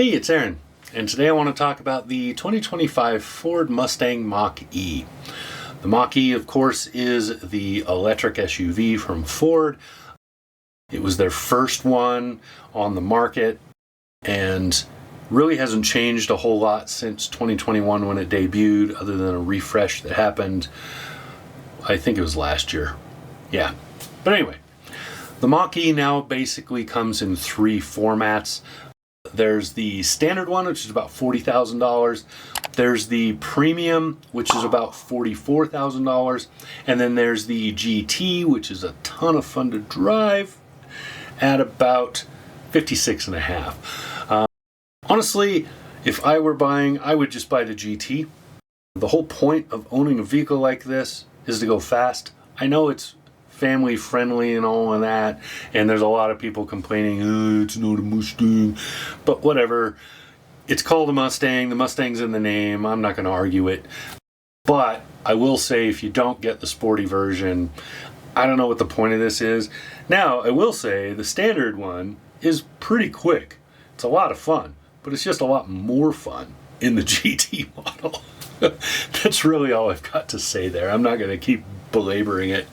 Hey, it's Aaron, and today I want to talk about the 2025 Ford Mustang Mach-E. The Mach-E, of course, is the electric SUV from Ford. It was their first one on the market and really hasn't changed a whole lot since 2021 when it debuted, other than a refresh that happened, I think it was last year. Yeah. But anyway, the Mach-E now basically comes in three formats. There's the standard one, which is about $40,000. There's the premium, which is about $44,000. And then there's the GT, which is a ton of fun to drive, at about $56,500. Honestly, if I were buying, I would just buy the GT. The whole point of owning a vehicle like this is to go fast. I know it's family friendly and all of that, and there's a lot of people complaining, oh, it's not a Mustang, but whatever. It's called a Mustang. The Mustang's in the name. I'm not going to argue it. But I will say, if you don't get the sporty version, I don't know what the point of this is. Now, I will say the standard one is pretty quick. It's a lot of fun, but it's just a lot more fun in the GT model. That's really all I've got to say there. I'm not going to keep belaboring it.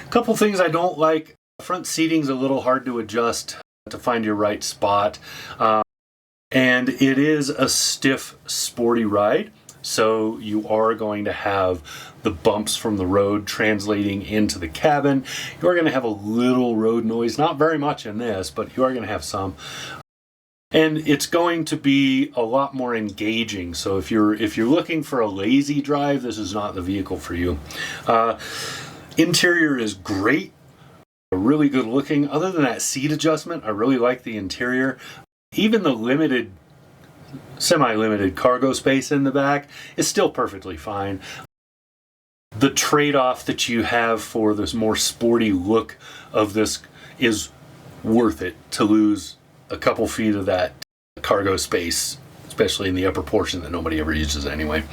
Couple things I don't like. Front seating's a little hard to adjust to find your right spot. And it is a stiff, sporty ride. So you are going to have the bumps from the road translating into the cabin. You are going to have a little road noise, not very much in this, but you are going to have some. And it's going to be a lot more engaging. So if you're looking for a lazy drive, this is not the vehicle for you. Interior is great, really good looking. Other than that seat adjustment, I really like the interior. Even the semi-limited cargo space in the back is still perfectly fine. The trade-off that you have for this more sporty look of this is worth it to lose a couple feet of that cargo space, especially in the upper portion that nobody ever uses anyway.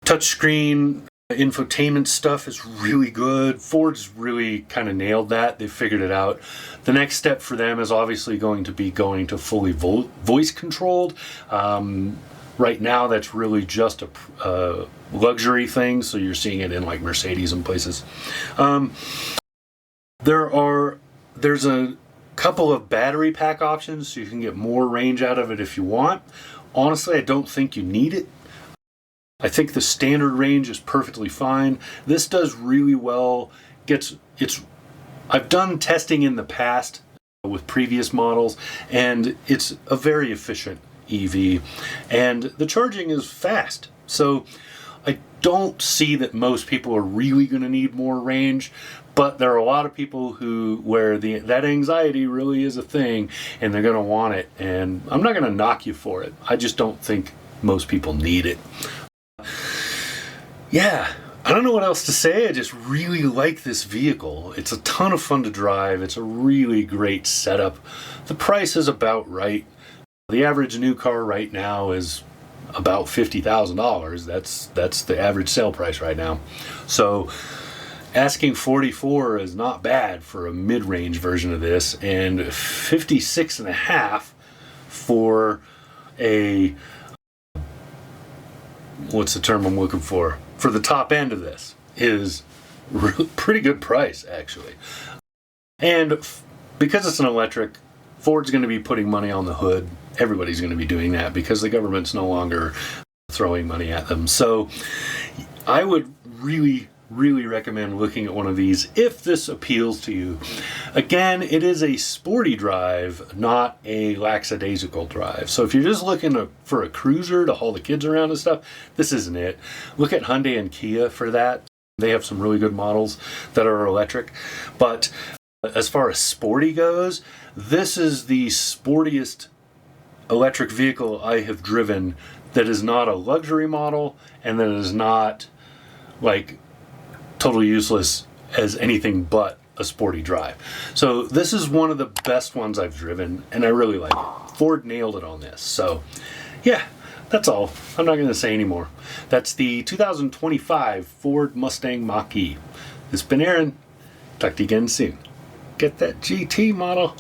Touchscreen infotainment stuff is really good. Ford's really kind of nailed that. They figured it out. The next step for them is obviously going to be going to fully voice controlled. Right now, that's really just a luxury thing, so you're seeing it in like Mercedes and places. There's a couple of battery pack options, so you can get more range out of it if you want. Honestly, I don't think you need it. I think the standard range is perfectly fine. This does really well. I've done testing in the past with previous models, and it's a very efficient EV, and the charging is fast. So I don't see that most people are really going to need more range, but there are a lot of people where that anxiety really is a thing, and they're going to want it, and I'm not going to knock you for it. I just don't think most people need it. Yeah, I don't know what else to say. I just really like this vehicle. It's a ton of fun to drive. It's a really great setup. The price is about right. The average new car right now is about $50,000. That's the average sale price right now. So asking $44,000 is not bad for a mid-range version of this, and $56,500 for a, what's the term I'm looking for the top end of this is pretty good price, actually. And because it's an electric, Ford's going to be putting money on the hood. Everybody's going to be doing that because the government's no longer throwing money at them. So I would really, really recommend looking at one of these if this appeals to you. Again, it is a sporty drive, not a lackadaisical drive. So if you're just looking for a cruiser to haul the kids around and stuff, this isn't it. Look at Hyundai and Kia for that. They have some really good models that are electric. But as far as sporty goes, this is the sportiest electric vehicle I have driven that is not a luxury model and that is not like totally useless as anything but a sporty drive. So this is one of the best ones I've driven, and I really like it. Ford nailed it on this. So yeah, that's all. I'm not going to say any more. That's the 2025 Ford Mustang Mach-E. This has been Aaron. Talk to you again soon. Get that GT model.